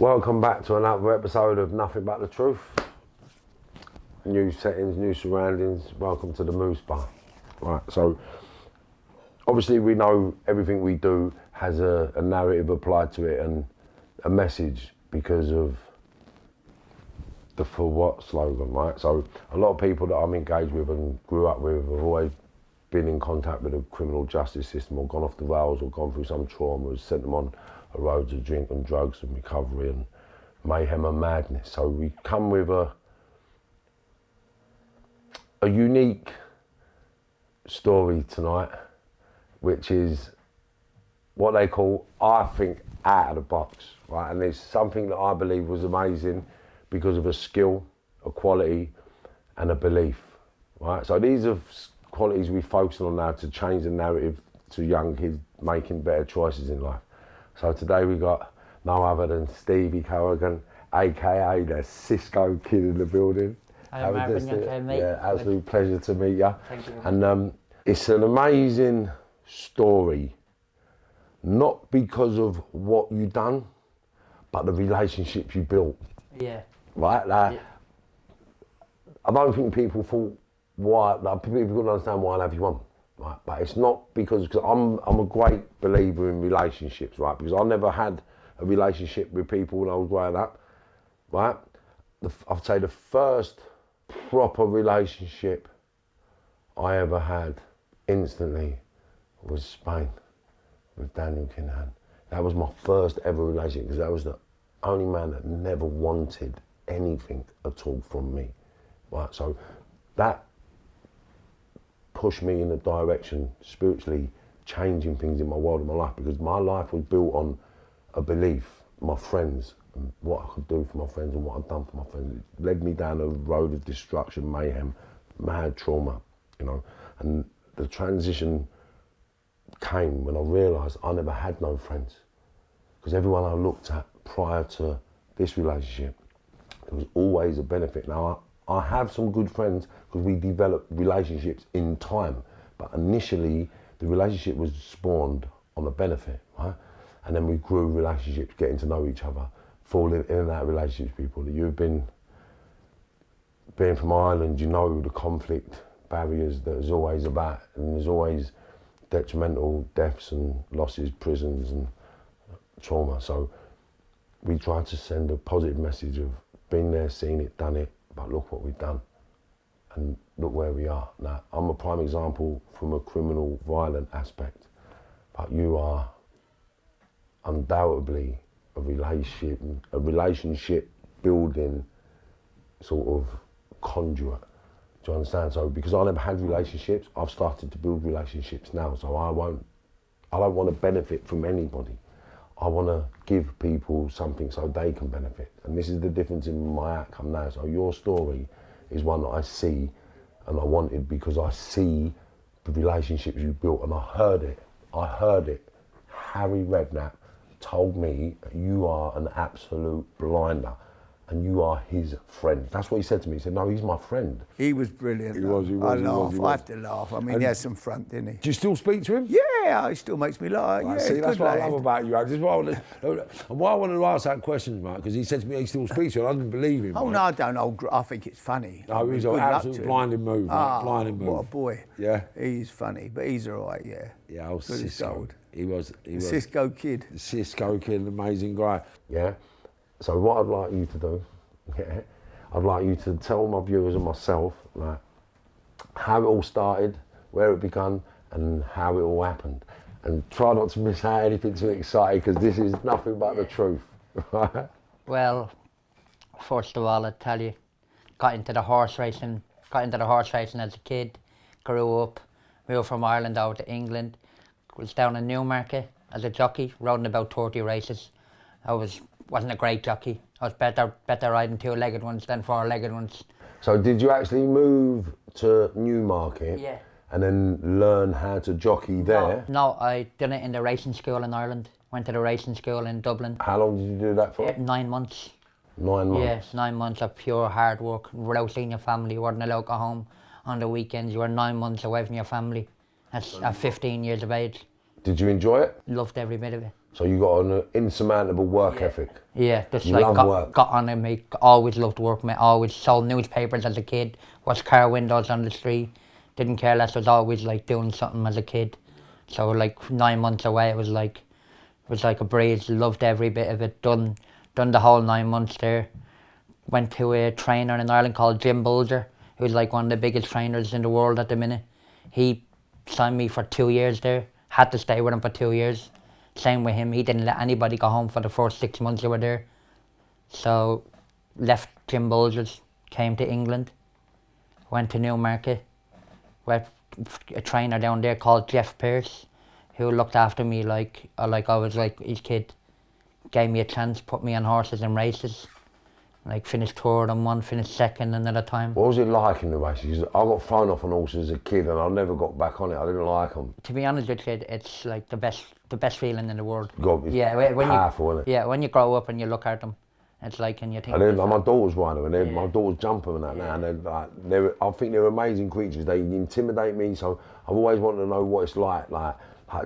Welcome back to another episode of Nothing But the Truth. New settings, new surroundings. Welcome to the Moose Bar. Right, so obviously we know everything we do has a narrative applied to it and a message because of the For What slogan, right? So a lot of people that I'm engaged with and grew up with have always been in contact with the criminal justice system or gone off the rails or gone through some trauma, has sent them on a road to drink and drugs and recovery and mayhem and madness. So we come with a unique story tonight, which is what they call, I think, out of the box, right? And it's something that I believe was amazing because of a skill, a quality, and a belief, right? So these are qualities we focus on now to change the narrative to young kids making better choices in life. So today we got no other than Stevie Corrigan, aka the Cisco Kid in the building. Hi Marvin, you okay, mate? Yeah, absolute pleasure to meet you. Thank you. And it's an amazing story, not because of what you done, but the relationships you built. Yeah. Right? Like, yeah. I don't think people thought why, like, people couldn't understand why I have you on. Right? But it's not because I'm a great believer in relationships, right? Because I never had a relationship with people when I was growing up, right? I'd say the first proper relationship I ever had instantly was Spain with Daniel Kinahan. That was my first ever relationship because that was the only man that never wanted anything at all from me, right? So that pushed me in a direction spiritually, changing things in my world and my life, because my life was built on a belief, my friends, and what I could do for my friends and what I'd done for my friends. It led me down a road of destruction, mayhem, mad trauma, you know. And the transition came when I realised I never had no friends, because everyone I looked at prior to this relationship, there was always a benefit. Now, I have some good friends because we developed relationships in time, but initially the relationship was spawned on a benefit, right? And then we grew relationships, getting to know each other, falling in and out of relationships with people that you've been, being from Ireland, you know the conflict barriers that there's always about, and there's always detrimental deaths and losses, prisons and trauma. So we try to send a positive message of been there, seen it, done it, but look what we've done and look where we are. Now, I'm a prime example from a criminal, violent aspect, but you are undoubtedly a relationship building sort of conduit. Do you understand? So because I never had relationships, I've started to build relationships now. So I don't want to benefit from anybody. I want to give people something so they can benefit. And this is the difference in my outcome now. So your story is one that I see and I wanted because I see the relationships you built, and I heard it. Harry Redknapp told me you are an absolute blinder and you are his friend. That's what he said to me. He said, no, he's my friend. He was brilliant. He was. I have to laugh. I mean, he had some front, didn't he? Do you still speak to him? Yeah, he still makes me laugh. Right, yeah, see, that's good what lad. I love about you, Alex. Why I wanted to ask that question, right? Because he said to me he still speaks to you, and I didn't believe him. Oh, right? no, I don't. I think it's funny. No, he was an absolute blinding move, right? Blinding move. What a boy. Yeah. He's funny, but he's all right, yeah. Yeah, I was Good as Cisco. gold. He was. Cisco Kid. The Cisco Kid, an amazing guy. Yeah. So what I'd like you to do, yeah, I'd like you to tell my viewers and myself, like, how it all started, where it began, and how it all happened. And try not to miss out anything too exciting, because this is nothing but the truth. Well, first of all, I'd tell you, got into the horse racing as a kid, grew up, moved from Ireland over to England, was down in Newmarket as a jockey, rode about 30 races. I wasn't a great jockey. I was better riding two-legged ones than four-legged ones. So did you actually move to Newmarket? Yeah. And then learn how to jockey there? No, I did it in the racing school in Ireland. Went to the racing school in Dublin. How long did you do that for? 9 months. 9 months? Yes, 9 months of pure hard work without seeing your family. You weren't allowed to go home on the weekends. You were 9 months away from your family at 15 years of age. Did you enjoy it? Loved every bit of it. So you got an insurmountable work ethic. Yeah, just You like love got, work. got on it, mate. Always loved work, mate. Always sold newspapers as a kid. Watched car windows on the street. Didn't care less. Was always like doing something as a kid. So like 9 months away, it was like a breeze. Loved every bit of it. Done the whole 9 months there. Went to a trainer in Ireland called Jim Bulger, who's like one of the biggest trainers in the world at the minute. He signed me for 2 years there. Had to stay with him for 2 years. Same with him, he didn't let anybody go home for the first 6 months they were there. So left Jim Bulger's, came to England, went to Newmarket, with a trainer down there called Jeff Pearce, who looked after me like I was like his kid. Gave me a chance, put me on horses and races. Like finished third on one, finished second another time. What was it like in the races? I got thrown off on horses as a kid and I never got back on it. I didn't like them. To be honest with you, it's like the best feeling in the world. God, it's Yeah, when powerful, isn't it? Yeah, when you grow up and you look at them, it's like, and you think. And then my daughter's riding them, and Yeah. my daughter's jumping and that now, and I think they're amazing creatures. They intimidate me, so I've always wanted to know what it's like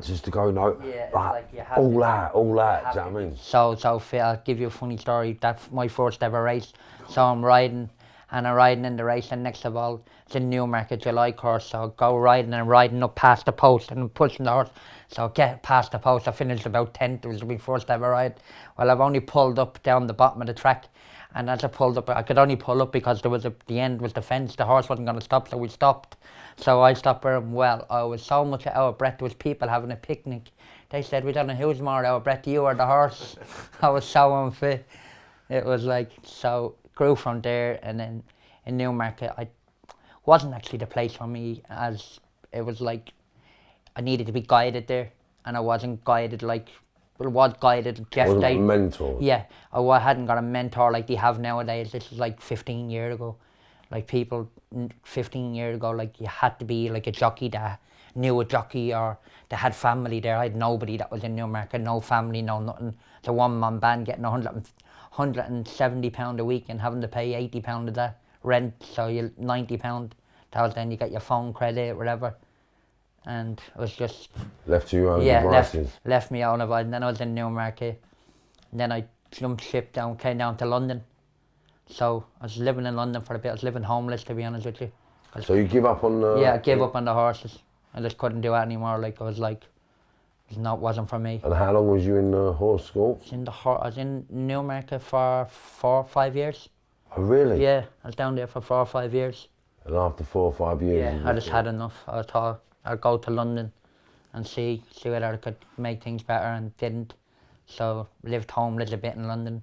just to go, Yeah, it's like you have all to- that, do you know what I mean? So fit. I'll give you a funny story. That's my first ever race. So I'm riding in the race, and next of all, it's in Newmarket, July course. So I go riding up past the post and pushing the horse. So I get past the post. I finished about 10th. It was my first ever ride. Well, I've only pulled up down the bottom of the track, and as I pulled up, I could only pull up because the end was the fence. The horse wasn't going to stop, so we stopped. So I stopped where him. Well, I was so much out of breath. There was people having a picnic. They said, we don't know who's more out of breath, you or the horse. I was so unfit. It was like, so grew from there, and then in Newmarket, I wasn't actually the place for me, as it was like I needed to be guided there, and I wasn't guided like, well, was guided. Jeff, Wasn't a mentor. Yeah, I hadn't got a mentor like they have nowadays. This is like 15 years ago. Like people 15 years ago, like you had to be like a jockey that knew a jockey, or they had family there. I had nobody that was in Newmarket, no family, no nothing. It's a one-man band getting £170 a week and having to pay £80 of that rent, so you £90. That was then you get your phone credit, whatever. And it was just Left to your own yeah, devices. left me out of it. And then I was in Newmarket. And then I jumped ship came down to London. So I was living in London for a bit. I was living homeless, to be honest with you. So you give up on the... Yeah, I gave up on the horses. I just couldn't do it anymore. Like, I was like, wasn't for me. And how long was you in the horse school? I was in Newmarket for 4 or 5 years. Oh, really? Yeah, I was down there for 4 or 5 years. And after 4 or 5 years... Yeah, I just had enough. I thought I'd go to London and see whether I could make things better, and didn't. So lived homeless a bit in London.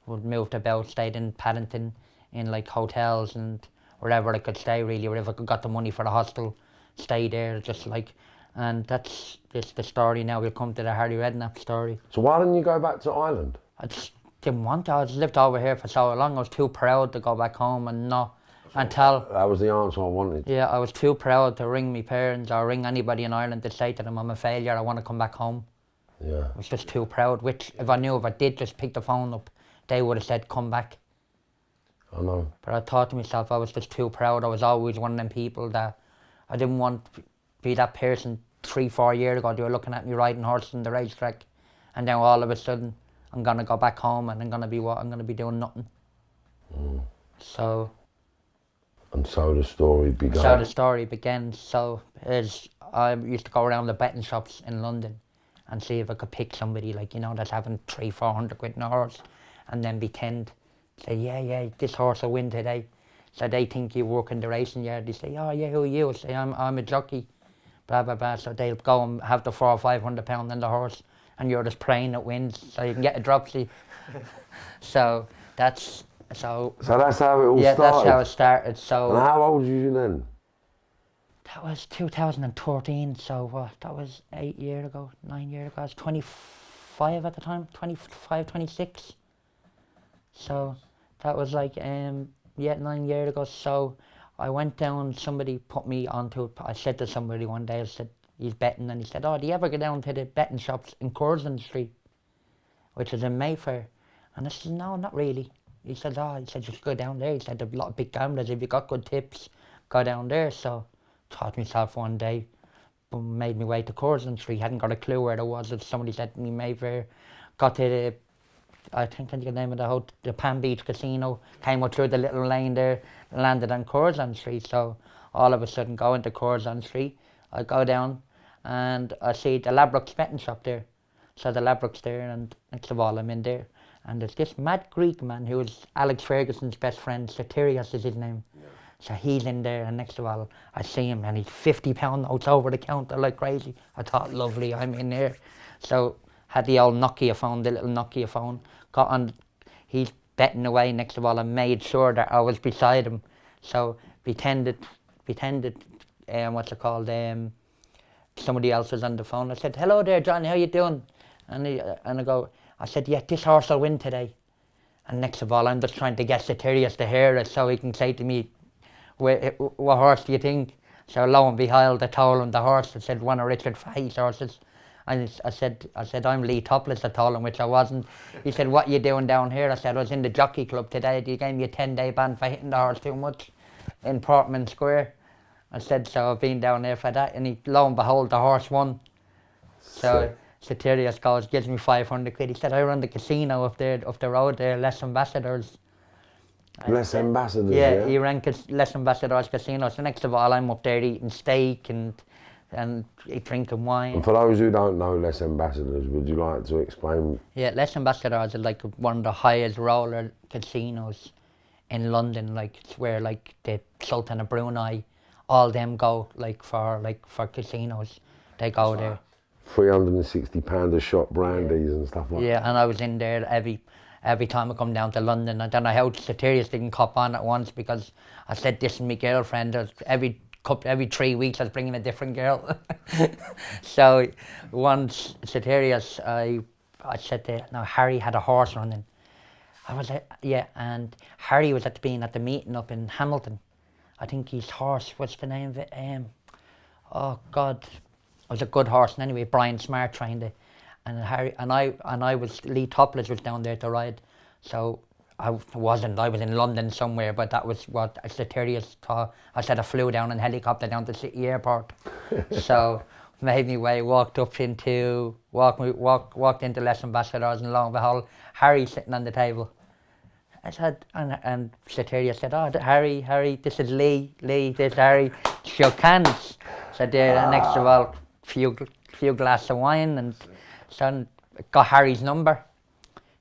Would moved about, stayed in Paddington, in like hotels and wherever I could stay really, wherever I could got the money for the hostel, stay there, just like, and that's just the story now. We'll come to the Harry Redknapp story. So why didn't you go back to Ireland? I just didn't want to. I just lived over here for so long. I was too proud to go back home and not until. That was the answer I wanted. Yeah, I was too proud to ring my parents or ring anybody in Ireland to say to them, I'm a failure, I want to come back home. Yeah. I was just too proud, which if I did just pick the phone up, they would have said, come back. I know. But I thought to myself, I was just too proud. I was always one of them people that I didn't want to be that person 3-4 years ago. They were looking at me riding horses in the racetrack, and now all of a sudden I'm going to go back home and I'm going to be what? I'm going to be doing nothing. So... And so the story began. So the story began. So I used to go around the betting shops in London and see if I could pick somebody like, that's having 300-400 quid in a horse, and then pretend, say, yeah, this horse will win today. So they think you work in the racing yard. They say, oh yeah, who are you? I say, I'm a jockey, blah blah blah. So they'll go and have the £400 or £500 in the horse, and you're just praying it wins so you can get a dropsy. So that's how it all started. Yeah, that's how it started. So. And how old were you then? That was 2013, so what? That was 8 years ago, 9 years ago. I was 25 at the time, 25, 26. So that was like, 9 years ago. So I went down, somebody put me onto, I said to somebody one day, I said, he's betting, and he said, oh, do you ever go down to the betting shops in Corrigan Street, which is in Mayfair? And I said, no, not really. He said, just go down there. He said, there's a lot of big gamblers, if you got good tips, go down there. So thought to myself one day, made me way to Curzon Street. Hadn't got a clue where it was. If somebody said to me, Mayfair, got to the, I think I think the name of the Palm Beach Casino, came up through the little lane there, landed on Curzon Street. So all of a sudden going to Curzon Street, I go down and I see the Ladbrokes betting shop there. So the Ladbrokes there, and next of all I'm in there. And there's this mad Greek man who was Alex Ferguson's best friend, Soterios is his name. Yeah. So he's in there, and next of all I see him, and he's £50 notes over the counter like crazy. I thought, lovely, I'm in there. So had the old Nokia phone, the little Nokia phone, got on, he's betting away. Next of all I made sure that I was beside him. So pretended, what's it called, somebody else was on the phone. I said, hello there, Johnny, how you doing? And I said, yeah, this horse will win today. And next of all, I'm just trying to get Soterios to hear it so he can say to me, what horse do you think? So lo and behold, I told him the horse. I said, one of Richard Fahey's horses. And I said, I'm Lee Topless, I told him, which I wasn't. He said, what are you doing down here? I said, I was in the jockey club today. They gave me a 10-day ban for hitting the horse too much in Portman Square. I said, so I've been down there for that. And lo and behold, the horse won. So Soterios goes, gives me 500 quid. He said, I run the casino up the road there, Les Ambassadors. Les Ambassadors, yeah. He ran Les Ambassadors Casino. So next of all, I'm up there eating steak and drinking wine. And for those who don't know Les Ambassadors, would you like to explain? Yeah, Les Ambassadors are like one of the highest roller casinos in London. Like it's where like the Sultan of Brunei, all them go for casinos. They go there. £360 a shot brandies and stuff like that. Yeah, and I was in there every time I come down to London. And then I heard Soterios didn't cop on at once because I said this is my girlfriend. Every 3 weeks I was bringing a different girl. So once Soterios, I said, no, Harry had a horse running. I was like, yeah, and Harry was at the meeting up in Hamilton. I think his horse, what's the name of it? Oh God. It was a good horse, and anyway, Brian Smart trained it, and Harry and I was Lee Topless was down there to ride, so I was in London somewhere, but that was what Soterios thought. I said I flew down in helicopter down to City Airport, so made me way, walked into Les Ambassadors, and lo and behold, Harry sitting on the table. I said, and Soterios said, oh, Harry, this is Lee, this is Harry. Shook hands. Said there, next of all, few glasses of wine, and so got Harry's number.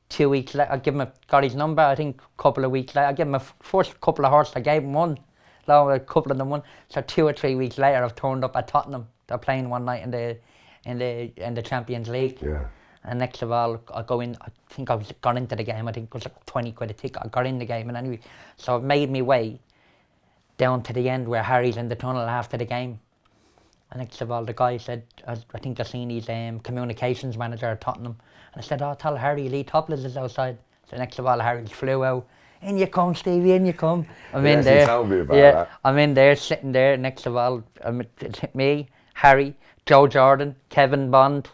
2 weeks later, got his number. I think a couple of weeks later, I gave him a first couple of horses. I gave him one, a couple of them won. So 2 or 3 weeks later, I've turned up at Tottenham. They're playing one night in the Champions League. Yeah. And next of all, I go in. I think I got into the game. I think it was like 20 quid a ticket. I got in the game, and anyway, so it made me way down to the end where Harry's in the tunnel after the game. And next of all, the guy said, I think I seen his communications manager at Tottenham. And I said, oh, tell Harry Lee Topless is outside. So next of all, Harry flew out. In you come, Stevie, in you come. I'm in there. Tell me about that. I'm in there, sitting there. Next of all, me, Harry, Joe Jordan, Kevin Bond,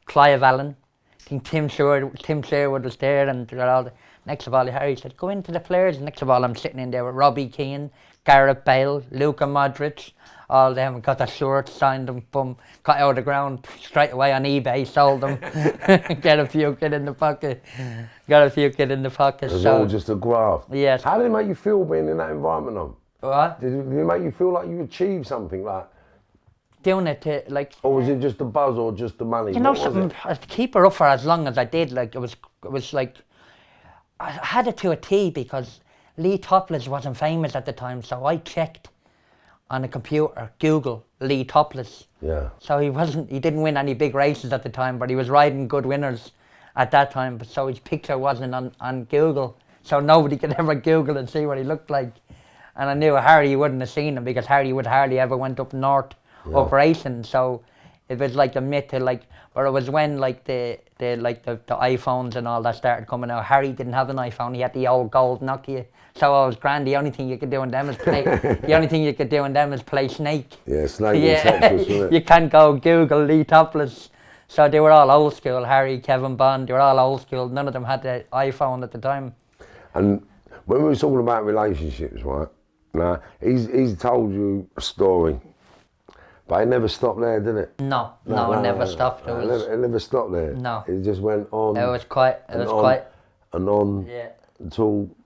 Clive Allen. I think Tim Sherwood was there. And all next of all, Harry said, go into the players. And next of all, I'm sitting in there with Robbie Keane, Gareth Bale, Luka Modric. All them, got their shirts, signed them, boom, got out of the ground straight away on eBay, sold them, get a few quid in the pocket. It's all just a graft. Yes. How did it make you feel being in that environment though? What? Did it make you feel like you achieved something like? Doing it to like. Or was it just the buzz or just the money? You know something, I keep her up for as long as I did, like it was like, I had it to a T because Lee Topless wasn't famous at the time, so I checked on a computer, Google, Lee Topless. Yeah. So he didn't win any big races at the time, but he was riding good winners at that time. But so his picture wasn't on Google, so nobody could ever Google and see what he looked like. And I knew Harry wouldn't have seen him because Harry would hardly ever went up north up racing. So it was like a myth to like, but it was when like the iPhones and all that started coming out. Harry didn't have an iPhone; he had the old gold Nokia. So I was grand. The only thing you could do in them is play. Snake. Yeah, Snake. Yeah. Texas, wasn't it? You can't go Google Lee Topless. So they were all old school. Harry, Kevin Bond, they were all old school. None of them had the iPhone at the time. And when we were talking about relationships, right? Now he's told you a story But it never stopped there, did it? No, it never stopped. It never stopped there. No. It just went on. It was quite. And on. Yeah.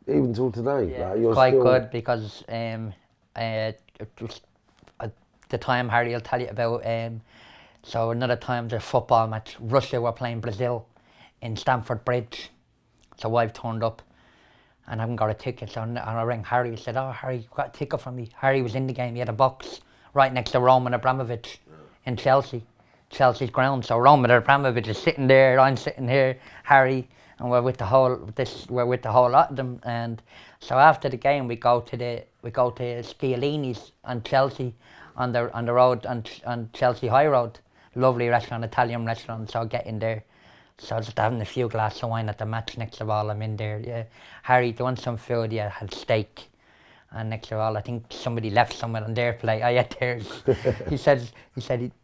Even till today. Yeah, Like, you're quite still, good because it was, the time Harry will tell you about. So another time there's a football match. Russia were playing Brazil in Stamford Bridge. So I've turned up and I haven't got a ticket. So and I rang Harry. He said, "Oh, Harry, you got a ticket from me." Harry was in the game. He had a box right next to Roman Abramovich in Chelsea's ground. So Roman Abramovich is sitting there. I'm sitting here. Harry. And we're with the whole lot of them. And so after the game, we go to Schialini's on Chelsea, on the road on Chelsea High Road, lovely restaurant, Italian restaurant. So I get in there, so just having a few glasses of wine at the match. Next of all, I'm in there. Yeah, Harry, do you want some food? Yeah, I had steak. And next of all, I think somebody left somewhere on their plate. I ate theirs. he said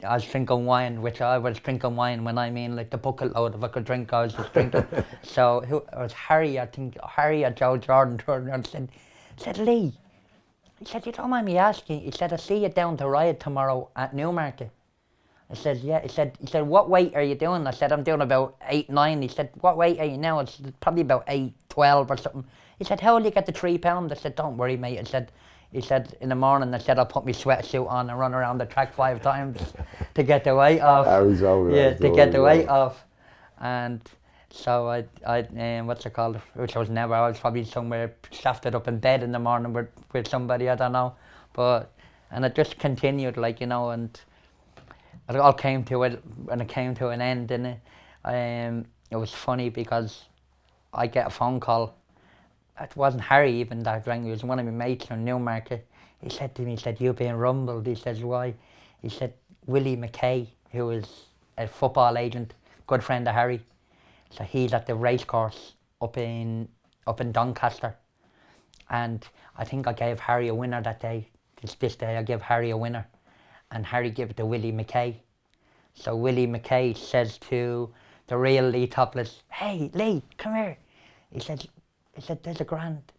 I was drinking wine, which I was drinking wine when I mean like the bucket load. If I could drink, I was just drinking. So it was Harry, I think, Harry or Joe Jordan turned around and said, "Lee," he said, "you don't mind me asking?" He said, "I see you down to Riot tomorrow at Newmarket." I said, "Yeah." He said, "What weight are you doing?" I said, "I'm doing about 8, 9. He said, "What weight are you now?" I said, "Probably about 8, 12 or something." He said, "How will you get the 3 pounds?" I said, "Don't worry, mate." He said, "In the morning," I said, "I'll put my sweatsuit on and run around the track 5 times to get the weight off." To get the weight off. And so I what's it called? Which I was probably somewhere shafted up in bed in the morning with somebody, I don't know. And it just continued, like, you know, and it all came to it, and it came to an end, and it was funny because I get a phone call. It wasn't Harry even that rang me, it was one of my mates from Newmarket. He said to me, he said, "You've been rumbled." He says, "Why?" He said, "Willie McKay, who is a football agent, good friend of Harry, so he's at the racecourse up in Doncaster, and I think I gave Harry a winner that day. This day I gave Harry a winner, and Harry gave it to Willie McKay. So Willie McKay says to the real Lee Topless, "Hey, Lee, come here." He said, "There's a grand."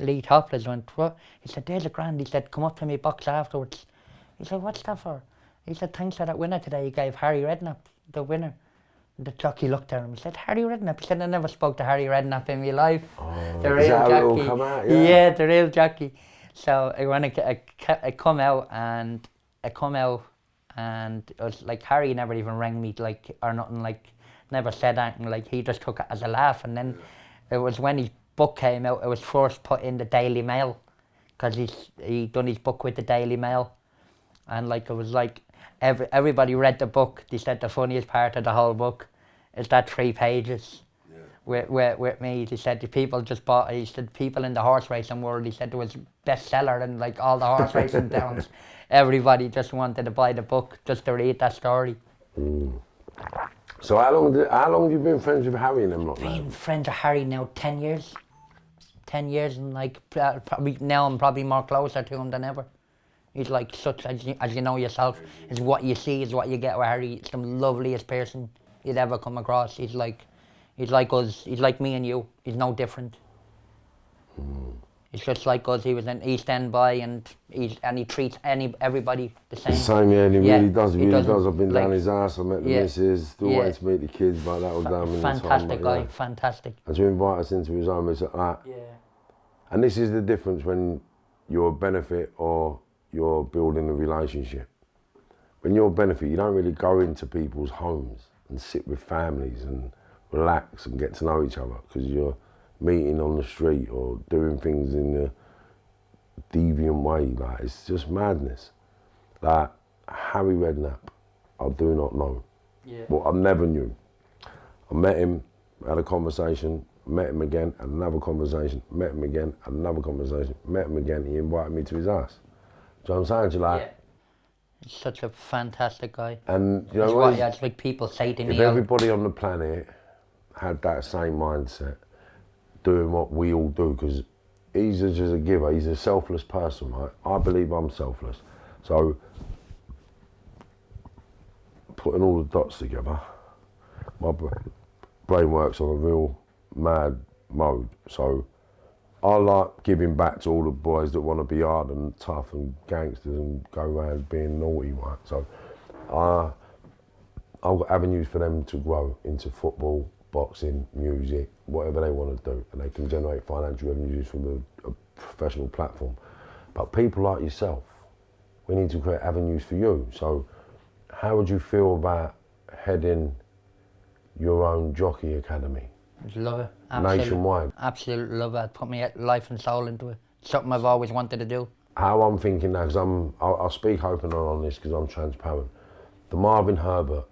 Lee Topless went, "What?" He said, "There's a grand." He said, "Come up to me box afterwards." He said, "What's that for?" He said, "Thanks for that winner today. You gave Harry Redknapp the winner." And the jockey looked at him. He said, "Harry Redknapp?" He said, "I never spoke to Harry Redknapp in my life." The real jockey. Come out, yeah, the real jockey. So when I come out and it was like Harry never even rang me like or nothing, like never said anything, like he just took it as a laugh. And then it was when his book came out, it was first put in the Daily Mail, because he done his book with the Daily Mail, and like it was like everybody read the book. They said the funniest part of the whole book is that 3 pages with me. He said the people just bought it. He said people in the horse racing world, he said it was bestseller in like all the horse racing towns. Everybody just wanted to buy the book just to read that story. So how long have you been friends with Harry and them lot now? Been friends with Harry now 10 years. 10 years, and like probably now I'm probably more closer to him than ever. He's like such, as you know yourself, is what you see is what you get with Harry. He's the loveliest person you'd ever come across. He's like us. He's like me and you. He's no different. He's just like us. He was an East End boy, and he treats everybody the same. The same, yeah, and he really does. He really does. I've been like, down his house. I met the missus. Still waiting to meet the kids, but that was down in the time. Fantastic guy, fantastic. And to invite us into his home, it's like that. Yeah. And this is the difference when you're a benefit or you're building a relationship. When you're a benefit, you don't really go into people's homes and sit with families and relax and get to know each other, because you're meeting on the street or doing things in a deviant way. Like, it's just madness. Like Harry Redknapp, I do not know. Yeah. Well, I never knew. I met him, had a conversation, met him again, had another conversation, met him again, had another conversation, met him again. He invited me to his house. Do you know what I'm saying? Do you like? Yeah. He's such a fantastic guy. And you know It's what? what it's like people say to me. If everybody on the planet had that same mindset, doing what we all do, because he's just a giver. He's a selfless person, right? I believe I'm selfless. So putting all the dots together, my brain works on a real mad mode. So I like giving back to all the boys that want to be hard and tough and gangsters and go around being naughty, right? So I've got avenues for them to grow into football, boxing, music, whatever they want to do, and they can generate financial revenues from a professional platform. But people like yourself, we need to create avenues for you. So how would you feel about heading your own jockey academy? Love it. Nationwide? Absolutely love it. Put my life and soul into it. Something I've always wanted to do. How I'm thinking now, because I'll speak open on this because I'm transparent. The Marvin Herbert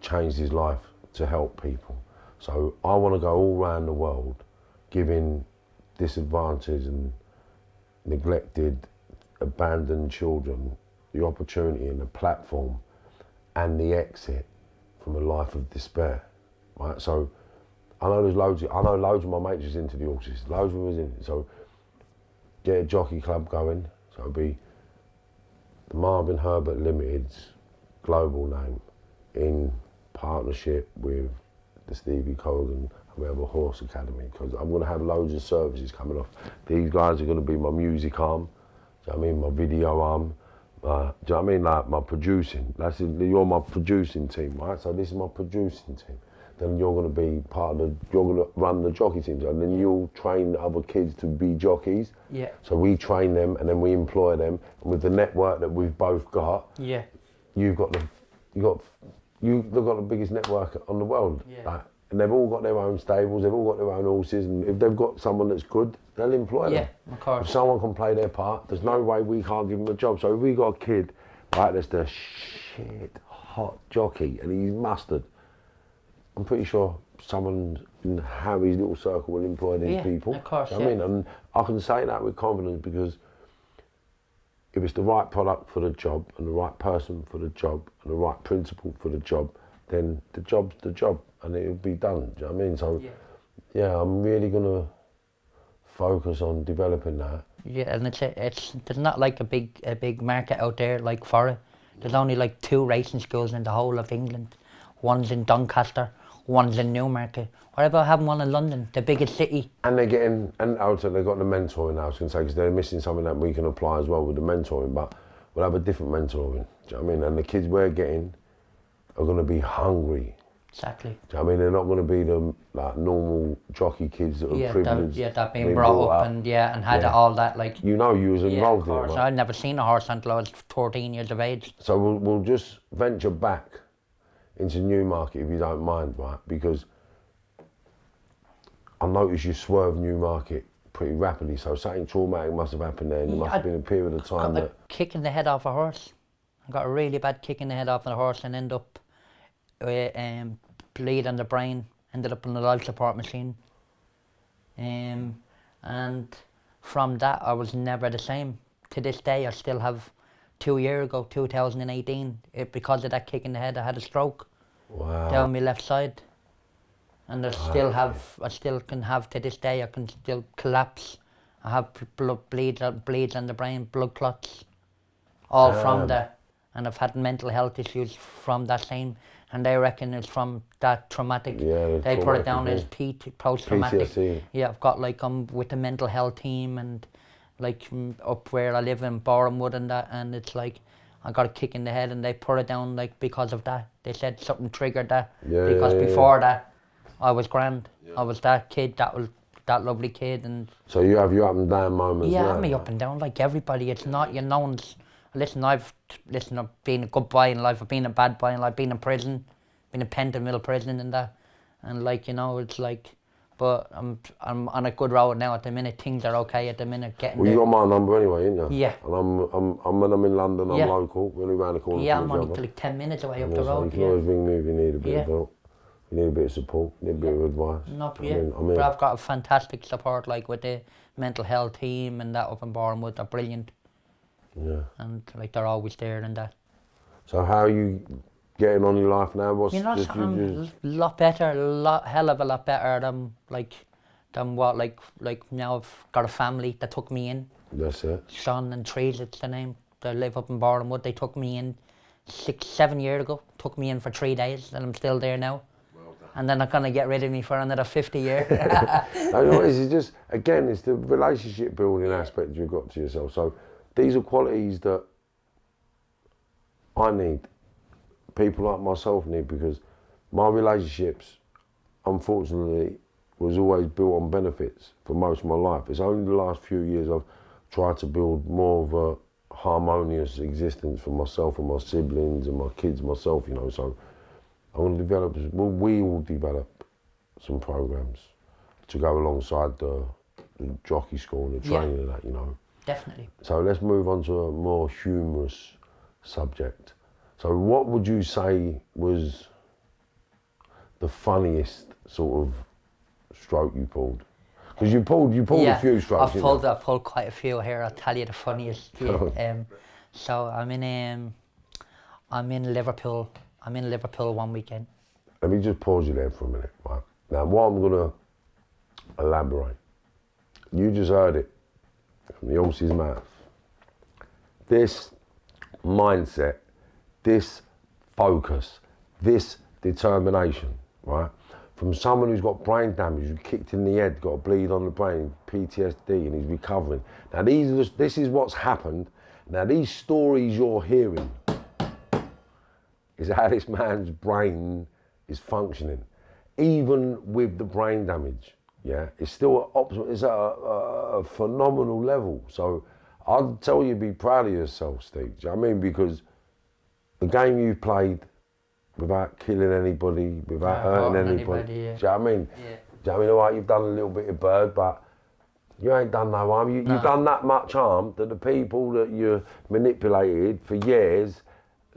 changed his life to help people. So I want to go all around the world giving disadvantaged and neglected, abandoned children the opportunity and the platform and the exit from a life of despair, right? So I know loads of my mates was into the horses, loads of them was in it. So get a jockey club going, so it'll be the Marvin Herbert Limited's global name in partnership with the Stephen Corrigans, and we have a horse academy, because I'm going to have loads of services coming off. These guys are going to be my music arm, do you know what I mean, my video arm, do you know what I mean, like my producing. You're my producing team, right? So this is my producing team. Then you're going to be you're going to run the jockey teams, and then you'll train other kids to be jockeys. Yeah. So we train them, and then we employ them, and with the network that we've both got, Yeah. you've got the biggest network on the world. Yeah. Like, and they've all got their own stables, they've all got their own horses, and if they've got someone that's good, they'll employ them. Yeah, of course. If someone can play their part, there's no way we can't give them a job. So if we got a kid, right, that's the shit hot jockey, and he's mustard, I'm pretty sure someone in Harry's little circle will employ these people. Of course, You know what I mean? And I can say that with confidence, because if it's the right product for the job and the right person for the job and the right principle for the job, then the job's the job and it'll be done. Do you know what I mean? So, yeah, I'm really going to focus on developing that. Yeah, and there's not like a big market out there like for it. There's only like 2 racing schools in the whole of England. One's in Doncaster, one's in Newmarket. What about having one in London, the biggest city? And they're getting, and also they've got the mentoring now, I was going to say, because they're missing something that we can apply as well with the mentoring, but we'll have a different mentoring, do you know what I mean? And the kids we're getting are going to be hungry. Exactly. Do you know what I mean? They're not going to be the like normal jockey kids that are privileged. That being brought up and had all that, like... You know, you was involved in it, right? I'd never seen a horse until I was 14 years of age. So we'll just venture back into Newmarket, if you don't mind, right? Because I noticed you swerved Newmarket pretty rapidly, so something traumatic must have happened there, and there must have been a period of time that... kick in the head off a horse. I got a really bad kick in the head off the horse and ended up with bleed on the brain, ended up in the life support machine. And from that, I was never the same. To this day, I still have, 2 years ago, 2018, because of that kick in the head, I had a stroke. Wow. Down my left side. And I still can have, to this day, I can still collapse. I have bleeds on the brain, blood clots, all from that. And I've had mental health issues from that same, and they reckon it's from that traumatic. Yeah, they put it down as post-traumatic. PTSD. Yeah, I've got like, I'm with the mental health team, and like up where I live in Borehamwood and that, and it's like, I got a kick in the head, and they put it down like because of that. They said something triggered that, because before that, I was grand. Yeah. I was that kid, that lovely kid, and... So you have your up and down moments. Yeah, me up and down like everybody. It's not, no one's... Listen, I've been a good boy in life, I've been a bad boy in life, been in prison, been in Pentonville prison and that, and like, you know, it's like, but I'm on a good road now at the minute. Things are okay at the minute. Well, you got my number anyway, ain't you? Yeah. And I'm when I'm in London, I'm local. We're only round the corner. Yeah, I'm only like 10 minutes away up the road. You can always ring me if you need a bit of help. You need a bit of support, need a bit of advice. But I've got a fantastic support, like with the mental health team and that up in Borehamwood. They're brilliant. Yeah. And like they're always there and that. So how are you getting on in life now? What's a lot better, hell of a lot better than what like now I've got a family that took me in. That's it. Sean and Therese, it's the name. They live up in Borehamwood. They took me in 6-7 years ago. Took me in for 3 days, and I'm still there now. Well done. and they're not going to get rid of me for another 50 years. No, no, it's just, again, it's the relationship building aspect you've got to yourself. So these are qualities that I need, people like myself need, because my relationships, unfortunately, was always built on benefits for most of my life. It's only the last few years I've tried to build more of a harmonious existence for myself and my siblings and my kids, myself, you know. So I want to develop, we will develop some programs to go alongside the jockey school and the training of that, you know. Definitely. So let's move on to a more humorous subject. So what would you say was the funniest sort of stroke you pulled? Because you pulled a few strokes. I've pulled quite a few here. I'll tell you the funniest. So I'm in Liverpool. I'm in Liverpool one weekend. Let me just pause you there for a minute, right? Now, what I'm going to elaborate, you just heard it from the horse's mouth. This mindset, this focus, this determination, right? From someone who's got brain damage, who kicked in the head, got a bleed on the brain, PTSD, and he's recovering. Now, this is what's happened. Now, these stories you're hearing is how this man's brain is functioning. Even with the brain damage, yeah, it's still it's at a phenomenal level. So I'd tell you, be proud of yourself, Steve. Do you know what I mean? Because the game you've played without killing anybody, without hurting anybody, yeah. do you know what I mean? Yeah. Do you know what I mean? All right, you've done a little bit of bird, but you ain't done no harm. You've done that much harm that the people that you manipulated for years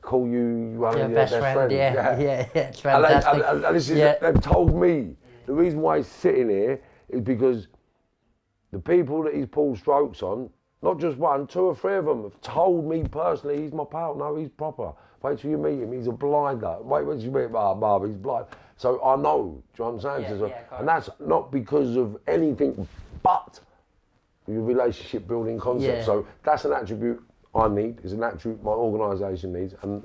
call you one of your best friends. Yeah, it's fantastic. And this is, they've told me, the reason why he's sitting here is because the people that he's pulled strokes on, not just one, two or three of them have told me personally, he's my pal. No, he's proper. Wait till you meet him, he's a blinder. Wait till you meet him, Bob, he's blind. So I know, do you know what I'm saying? And that's not because of anything but your relationship building concept. Yeah. So that's an attribute I need, it's an attribute my organisation needs, and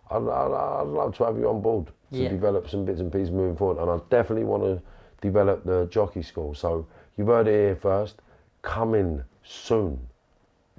I'd love to have you on board to develop some bits and pieces moving forward. And I definitely want to develop the jockey school. So you've heard it here first, coming soon.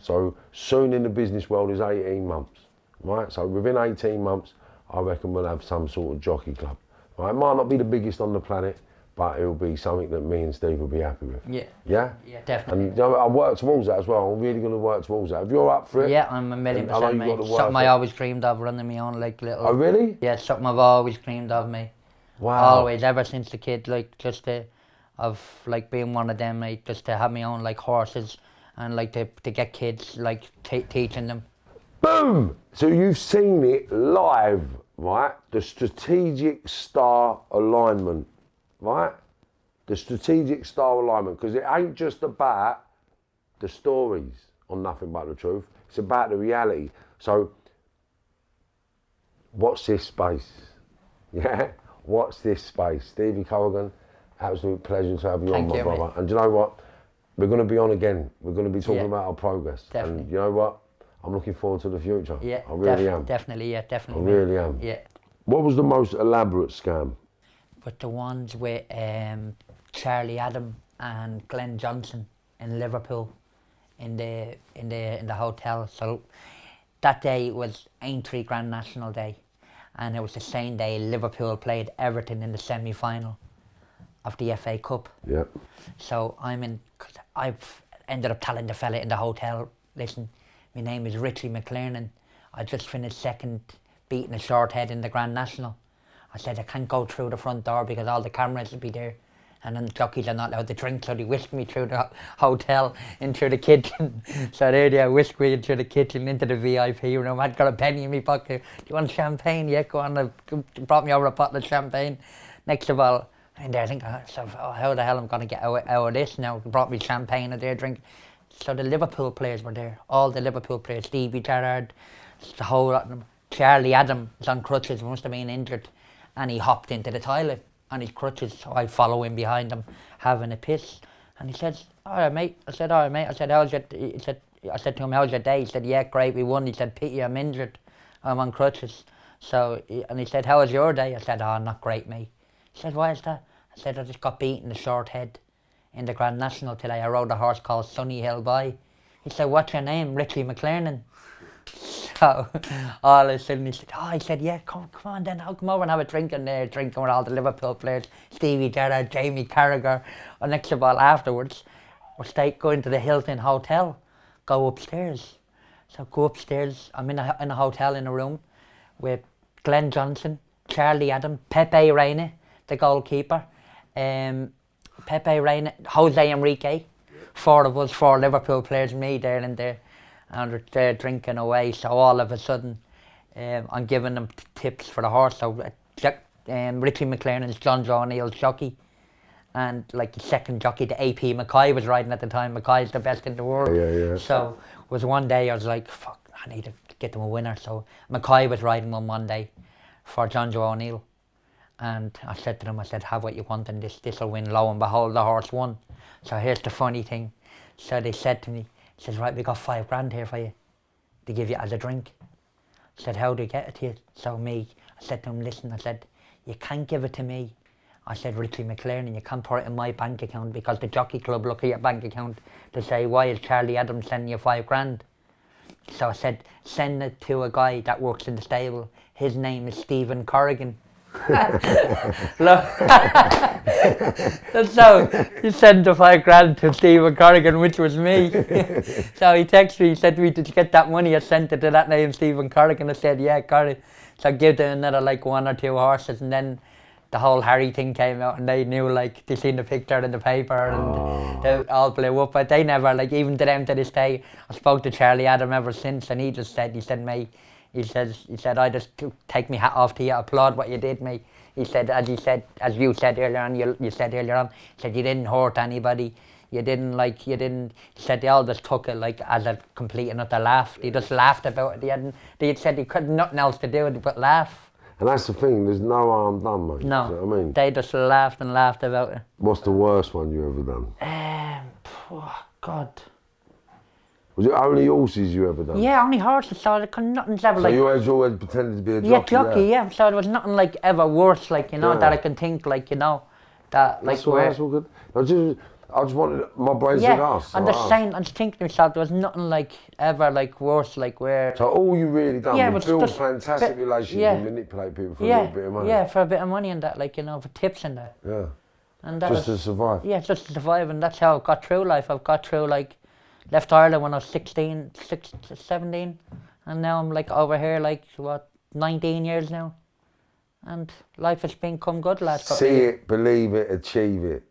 So soon in the business world is 18 months, right? So within 18 months, I reckon we'll have some sort of jockey club. Right? It might not be the biggest on the planet, but it'll be something that me and Steve will be happy with. Yeah. Yeah? Yeah, definitely. And you know, I work towards that as well. I'm really going to work towards that. If you're up for it. Yeah, I'm 1,000,000%, mate. Something I always dreamed of, running my own like little. Oh, really? Yeah, something I've always dreamed of, mate. Wow. Always, ever since the kid, like just of like being one of them, mate. Just to have my own like horses and like to get kids, like teaching them. Boom! So you've seen it live, right? The strategic star alignment, right? The strategic star alignment, because it ain't just about the stories on Nothing But the Truth, it's about the reality. So, watch this space, yeah? Watch this space. Stephen Corrigan, absolute pleasure to have you on, my brother. Mate. And you know what? We're going to be on again. We're going to be talking about our progress. Definitely. And you know what? I'm looking forward to the future. Yeah, I really am. Definitely, yeah, definitely. I really am. Yeah. What was the most elaborate scam? But the ones with Charlie Adam and Glenn Johnson in Liverpool, in the hotel. So that day was Aintree Grand National Day, and it was the same day Liverpool played Everton in the semi-final of the FA Cup. Yeah. So I've ended up telling the fella in the hotel, listen, my name is Richie McLernan. I just finished second, beating a short head in the Grand National. I said, I can't go through the front door because all the cameras will be there. And then the jockeys are not allowed to drink, so they whisked me through the hotel into the kitchen. So there they whisked me into the kitchen, into the VIP room. I'd got a penny in my pocket. Do you want champagne? Yeah, go on. They brought me over a bottle of champagne. Next of all, and there I think, how the hell am I going to get out of this now? They brought me champagne and they're drinking. So the Liverpool players were there, all the Liverpool players, Stevie Gerrard, the whole lot of them. Charlie Adam was on crutches, must have been injured, and he hopped into the toilet on his crutches, so I follow him behind him, having a piss. And he says, all right, mate. I said, all right, mate. I said, I said to him, how's your day? He said, yeah, great, we won. He said, pity, I'm injured. I'm on crutches. So, and he said, how was your day? I said, oh, not great, mate. He said, why is that? I said, I just got beaten the short head in the Grand National today. I rode a horse called Sunny Hill By. He said, what's your name? Richie McLernan. So all of a sudden he said, he said, yeah, come on then, I'll come over and have a drink in there, drinking with all the Liverpool players, Stevie Gerrard, Jamie Carragher. And next of all, afterwards, we're going to the Hilton Hotel, go upstairs. So go upstairs, I'm in a hotel in a room with Glenn Johnson, Charlie Adam, Pepe Reina, the goalkeeper, Pepe Reina, Jose Enrique, 4 of us, 4 Liverpool players, me there and there. And they're drinking away, so all of a sudden I'm giving them tips for the horse. So Richie McLaren's John Joe O'Neill's jockey, and like the second jockey, the AP Mackay was riding at the time. Mackay's the best in the world. Yeah. So was one day I was like, fuck, I need to get them a winner. So Mackay was riding one day for John Joe O'Neill, and I said to them, I said, have what you want and this'll win. Lo and behold, the horse won. So here's the funny thing. So they said to me, he says, right, we got $5,000 here for you to give you as a drink. I said, how do you get it to you? So I said to him, listen, I said, you can't give it to me. I said, Richie McLaren, you can't put it in my bank account because the jockey club look at your bank account to say, why is Charlie Adams sending you $5,000? So I said, send it to a guy that works in the stable. His name is Stephen Corrigan. Look. So he sent the $5,000 to Stephen Corrigan, which was me. So he texted me, he said, did you get that money? I sent it to that name, Stephen Corrigan. I said, yeah, Corrigan. So I gave them another like 1 or 2 horses, and then the whole Harry thing came out, and they knew, like, they seen the picture in the paper, and they all blew up. But they never, like, even to them to this day, I spoke to Charlie Adam ever since, and he just said, mate, he said, I just take my hat off to you, applaud what you did, mate. He said, as you said earlier on, you said earlier on, he said, you didn't hurt anybody. He said they all just took it like as a complete and utter laugh. They just laughed about it. They said they couldn't nothing else to do but laugh. And that's the thing, there's no harm done, mate. No, Do you know what I mean? They just laughed and laughed about it. What's the worst one you ever done? Oh God. Was it only horses you ever done? Yeah, only horses, so nothing's ever So like... you always pretended to be a jockey? Yeah, jockey, yeah. So there was nothing like ever worse, like, you know, that I can think, like, you know, that like... That's all good. I just wanted my brains to ask. I'm just saying, I'm just thinking to myself, there was nothing like ever like worse, like where... So all you really done was build just fantastic relations and manipulate people for a little bit of money? Yeah, for a bit of money and that, like, you know, for tips and that. Yeah. And that just to survive? Yeah, just to survive, and that's how I've got through life. I've got through, like, left Ireland when I was 17, and now I'm like over here, like, 19 years now. And life has come good last couple of years. See it, believe it, achieve it.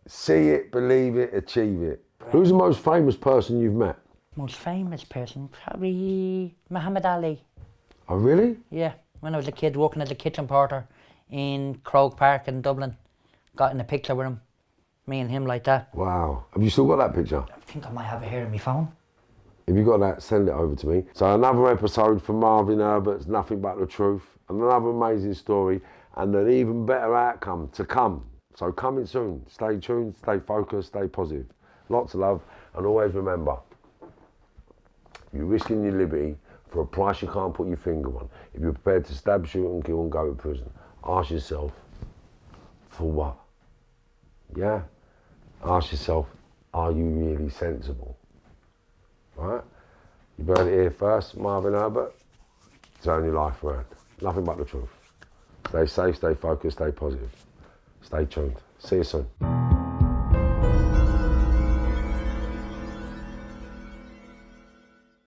See it, believe it, achieve it. Who's the most famous person you've met? Most famous person? Probably Muhammad Ali. Oh, really? Yeah, when I was a kid working as a kitchen porter in Croke Park in Dublin. Got in a picture with him. Me and him like that. Wow. Have you still got that picture? I think I might have it here on my phone. If you got that, send it over to me. So another episode from Marvin Herbert's Nothing But the Truth. And another amazing story and an even better outcome to come. So coming soon. Stay tuned, stay focused, stay positive. Lots of love, and always remember, you're risking your liberty for a price you can't put your finger on. If you're prepared to stab, shoot and kill and go to prison, ask yourself, for what? Yeah? Ask yourself, are you really sensible? Right? You heard it here first, Marvin Herbert. Turn your life around. Nothing but the truth. Stay safe, stay focused, stay positive. Stay tuned. See you soon.